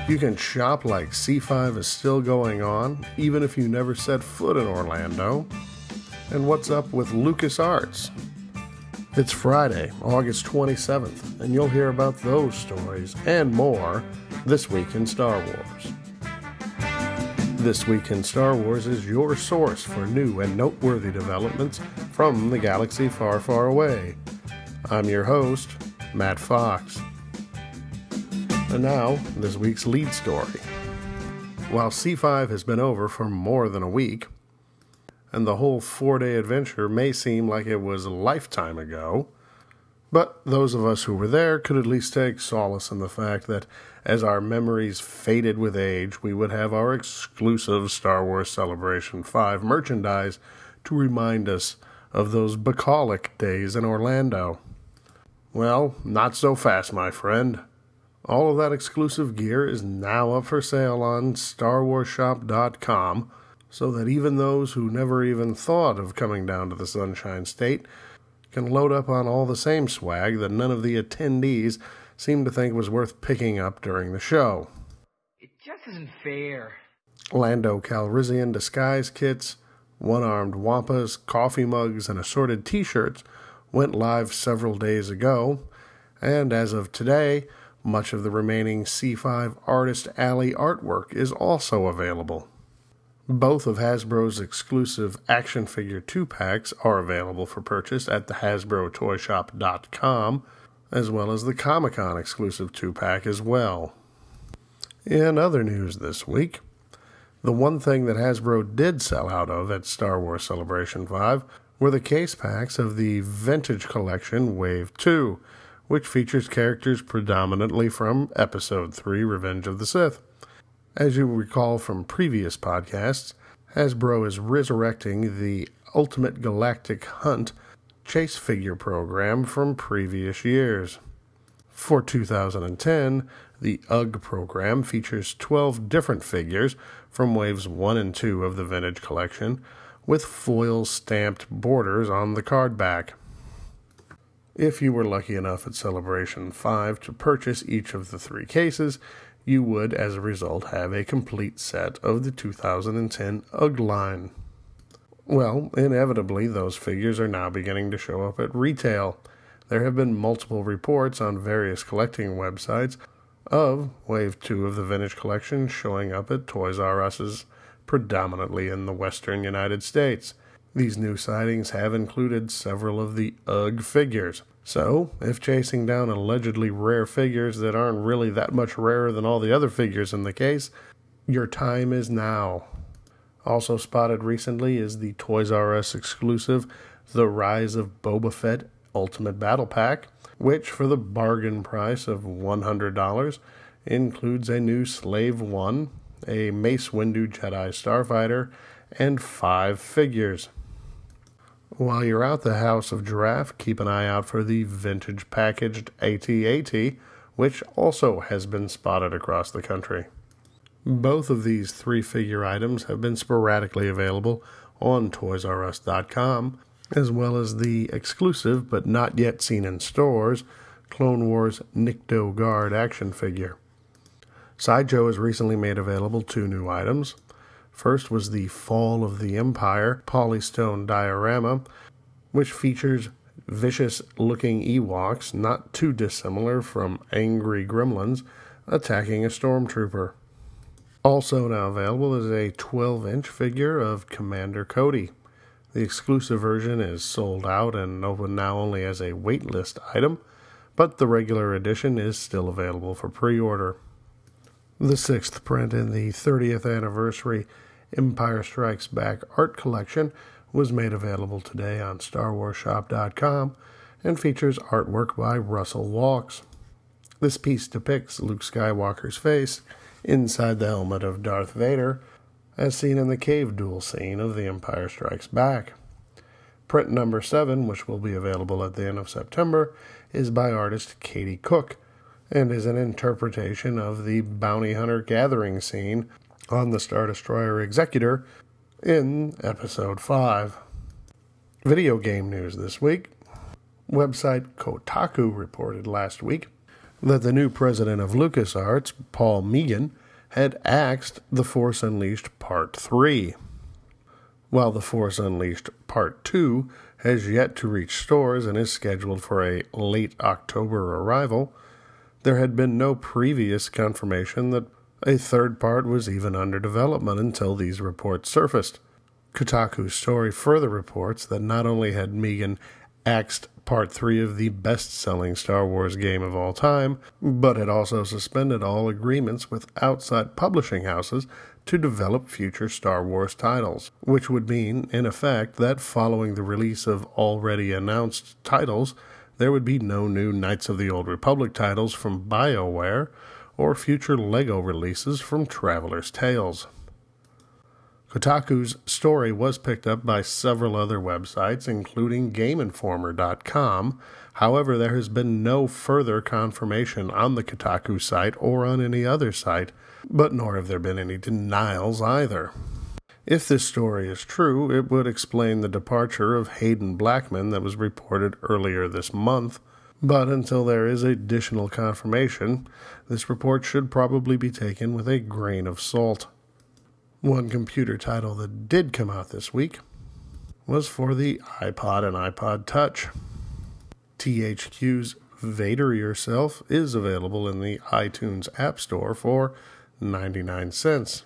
You can shop like C5 is still going on, even if you never set foot in Orlando. And what's up with LucasArts? It's Friday, August 27th, and you'll hear about those stories and more this week in Star Wars. This Week in Star Wars is your source for new and noteworthy developments from the galaxy far, far away. I'm your host, Matt Fox. And now, this week's lead story. While C5 has been over for more than a week, and the whole 4-day adventure may seem like it was a lifetime ago, but those of us who were there could at least take solace in the fact that as our memories faded with age, we would have our exclusive Star Wars Celebration 5 merchandise to remind us of those bucolic days in Orlando. Well, not so fast, my friend. All of that exclusive gear is now up for sale on StarWarsShop.com, so that even those who never even thought of coming down to the Sunshine State can load up on all the same swag that none of the attendees seemed to think was worth picking up during the show. It just isn't fair. Lando Calrissian disguise kits, one-armed wampas, coffee mugs, and assorted t-shirts went live several days ago, and as of today, much of the remaining C5 Artist Alley artwork is also available. Both of Hasbro's exclusive action figure 2-packs are available for purchase at the HasbroToyShop.com, as well as the Comic-Con exclusive 2-pack as well. In other news this week, the one thing that Hasbro did sell out of at Star Wars Celebration 5 were the case packs of the Vintage Collection Wave 2, which features characters predominantly from Episode 3, Revenge of the Sith. As you recall from previous podcasts, Hasbro is resurrecting the Ultimate Galactic Hunt chase figure program from previous years. For 2010, the UGG program features 12 different figures from Waves 1 and 2 of the Vintage Collection, with foil-stamped borders on the card back. If you were lucky enough at Celebration 5 to purchase each of the 3 cases, you would, as a result, have a complete set of the 2010 UGG line. Well, inevitably, those figures are now beginning to show up at retail. There have been multiple reports on various collecting websites of Wave 2 of the Vintage Collection showing up at Toys R Us's, predominantly in the western United States. These new sightings have included several of the UGG figures. So, if chasing down allegedly rare figures that aren't really that much rarer than all the other figures in the case, your time is now. Also spotted recently is the Toys R Us exclusive The Rise of Boba Fett Ultimate Battle Pack, which for the bargain price of $100 includes a new Slave 1, a Mace Windu Jedi Starfighter, and 5 figures. While you're out the House of Giraffe, keep an eye out for the vintage packaged AT-AT, which also has been spotted across the country. Both of these 3-figure items have been sporadically available on ToysRUs.com, as well as the exclusive, but not yet seen in stores, Clone Wars Nikto Guard action figure. Sideshow has recently made available 2 new items. First was the Fall of the Empire Polystone diorama, which features vicious-looking Ewoks, not too dissimilar from angry gremlins, attacking a stormtrooper. Also now available is a 12-inch figure of Commander Cody. The exclusive version is sold out and open now only as a waitlist item, but the regular edition is still available for pre-order. The 6th print in the 30th anniversary Empire Strikes Back art collection was made available today on StarWarsShop.com and features artwork by Russell Walks. This piece depicts Luke Skywalker's face inside the helmet of Darth Vader, as seen in the cave duel scene of The Empire Strikes Back. Print number 7, which will be available at the end of September, is by artist Katie Cook, and is an interpretation of the bounty hunter gathering scene on the Star Destroyer Executor in Episode 5. Video game news this week. Website Kotaku reported last week that the new president of LucasArts, Paul Megan, had axed The Force Unleashed Part 3. While The Force Unleashed Part 2 has yet to reach stores and is scheduled for a late October arrival, there had been no previous confirmation that a third part was even under development until these reports surfaced. Kotaku's story further reports that not only had Megan axed Part 3 of the best-selling Star Wars game of all time, but had also suspended all agreements with outside publishing houses to develop future Star Wars titles, which would mean, in effect, that following the release of already announced titles, there would be no new Knights of the Old Republic titles from BioWare or future LEGO releases from Traveler's Tales. Kotaku's story was picked up by several other websites, including GameInformer.com. However, there has been no further confirmation on the Kotaku site or on any other site, but nor have there been any denials either. If this story is true, it would explain the departure of Hayden Blackman that was reported earlier this month, but until there is additional confirmation, this report should probably be taken with a grain of salt. One computer title that did come out this week was for the iPod and iPod Touch. THQ's Vader Yourself is available in the iTunes App Store for 99 cents.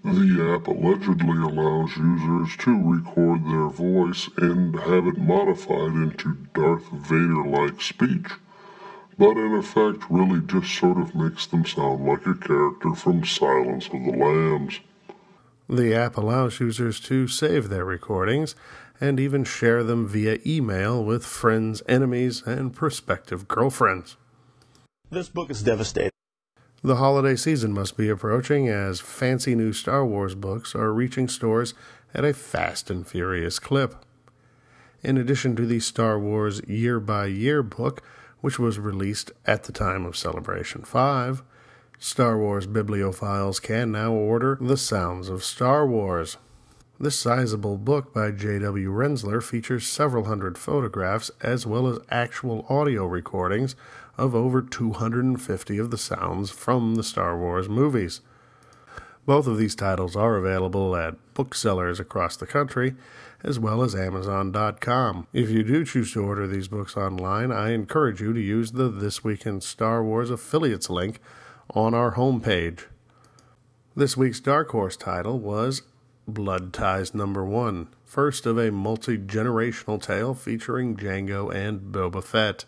The app allegedly allows users to record their voice and have it modified into Darth Vader-like speech, but in effect really just sort of makes them sound like a character from Silence of the Lambs. The app allows users to save their recordings and even share them via email with friends, enemies, and prospective girlfriends. This book is devastating. The holiday season must be approaching as fancy new Star Wars books are reaching stores at a fast and furious clip. In addition to the Star Wars Year by Year book, which was released at the time of Celebration 5, Star Wars bibliophiles can now order The Sounds of Star Wars. This sizable book by J.W. Rensler features several hundred photographs as well as actual audio recordings of over 250 of the sounds from the Star Wars movies. Both of these titles are available at booksellers across the country, as well as Amazon.com. If you do choose to order these books online, I encourage you to use the This Week in Star Wars affiliates link on our homepage. This week's Dark Horse title was Blood Ties No. 1, first of a multi-generational tale featuring Jango and Boba Fett.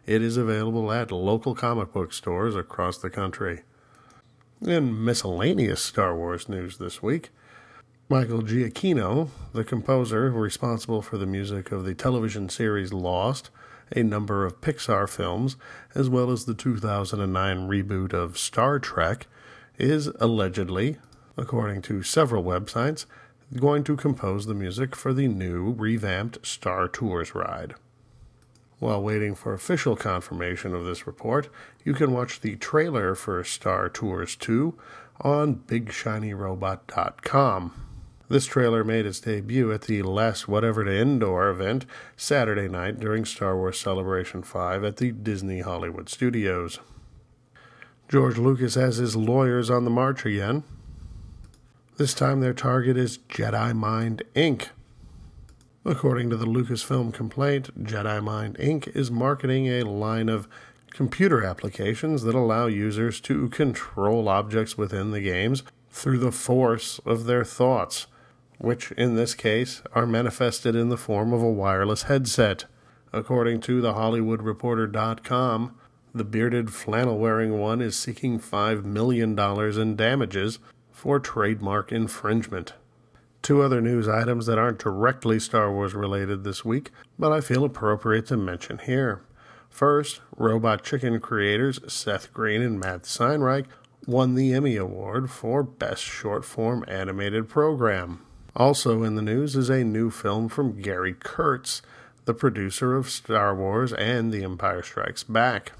It is available at local comic book stores across the country. In miscellaneous Star Wars news this week, Michael Giacchino, the composer responsible for the music of the television series Lost, a number of Pixar films, as well as the 2009 reboot of Star Trek, is allegedly, according to several websites, going to compose the music for the new, revamped Star Tours ride. While waiting for official confirmation of this report, you can watch the trailer for Star Tours 2 on BigShinyRobot.com. This trailer made its debut at the Last Whatever to Indoor event Saturday night during Star Wars Celebration 5 at the Disney Hollywood Studios. George Lucas has his lawyers on the march again. This time their target is Jedi Mind Inc. According to the Lucasfilm complaint, Jedi Mind Inc. is marketing a line of computer applications that allow users to control objects within the games through the force of their thoughts, which in this case are manifested in the form of a wireless headset. According to TheHollywoodReporter.com, the bearded flannel-wearing one is seeking $5 million in damages for trademark infringement. Two other news items that aren't directly Star Wars related this week, but I feel appropriate to mention here. First, Robot Chicken creators Seth Green and Matt Steinreich won the Emmy Award for Best Short Form Animated Program. Also in the news is a new film from Gary Kurtz, the producer of Star Wars and The Empire Strikes Back.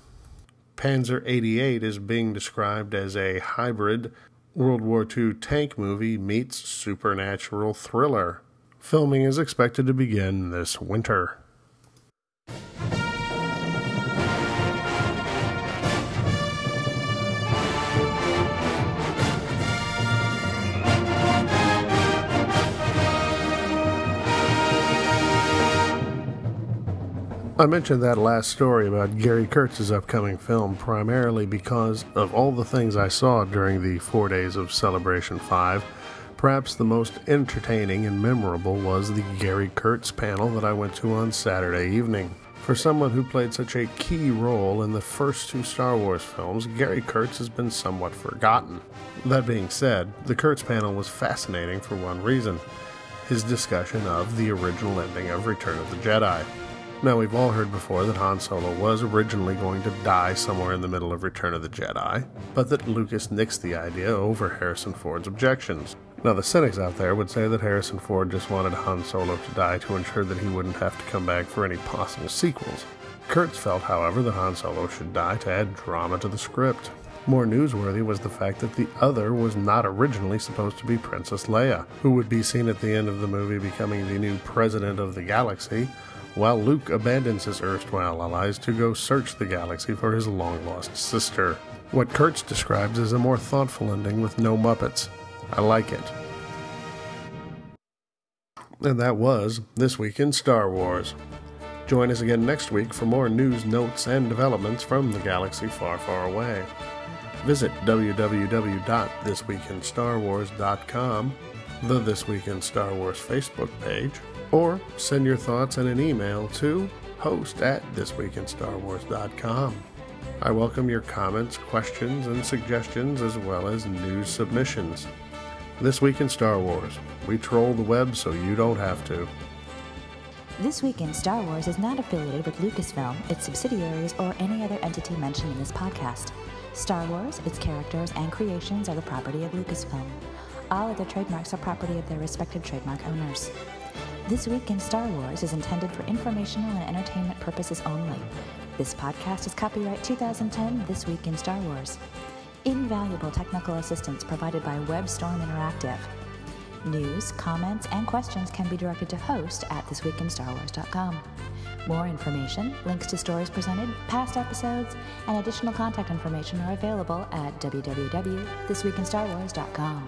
Panzer 88 is being described as a hybrid World War II tank movie meets supernatural thriller. Filming is expected to begin this winter. I mentioned that last story about Gary Kurtz's upcoming film primarily because of all the things I saw during the 4 days of Celebration 5. Perhaps the most entertaining and memorable was the Gary Kurtz panel that I went to on Saturday evening. For someone who played such a key role in the first two Star Wars films, Gary Kurtz has been somewhat forgotten. That being said, the Kurtz panel was fascinating for one reason: his discussion of the original ending of Return of the Jedi. Now, we've all heard before that Han Solo was originally going to die somewhere in the middle of Return of the Jedi, but that Lucas nixed the idea over Harrison Ford's objections. Now, the cynics out there would say that Harrison Ford just wanted Han Solo to die to ensure that he wouldn't have to come back for any possible sequels. Kurtz felt, however, that Han Solo should die to add drama to the script. More newsworthy was the fact that the other was not originally supposed to be Princess Leia, who would be seen at the end of the movie becoming the new president of the galaxy, while Luke abandons his erstwhile allies to go search the galaxy for his long-lost sister. What Kurtz describes as a more thoughtful ending with no Muppets. I like it. And that was This Week in Star Wars. Join us again next week for more news, notes, and developments from the galaxy far, far away. Visit www.thisweekinstarwars.com, the This Week in Star Wars Facebook page, or send your thoughts in an email to host@thisweekinstarwars.com. I welcome your comments, questions, and suggestions, as well as news submissions. This Week in Star Wars. We troll the web so you don't have to. This Week in Star Wars is not affiliated with Lucasfilm, its subsidiaries, or any other entity mentioned in this podcast. Star Wars, its characters, and creations are the property of Lucasfilm. All other trademarks are property of their respective trademark owners. This Week in Star Wars is intended for informational and entertainment purposes only. This podcast is copyright 2010 This Week in Star Wars. Invaluable technical assistance provided by WebStorm Interactive. News, comments, and questions can be directed to host@thisweekinstarwars.com. More information, links to stories presented, past episodes, and additional contact information are available at www.thisweekinstarwars.com.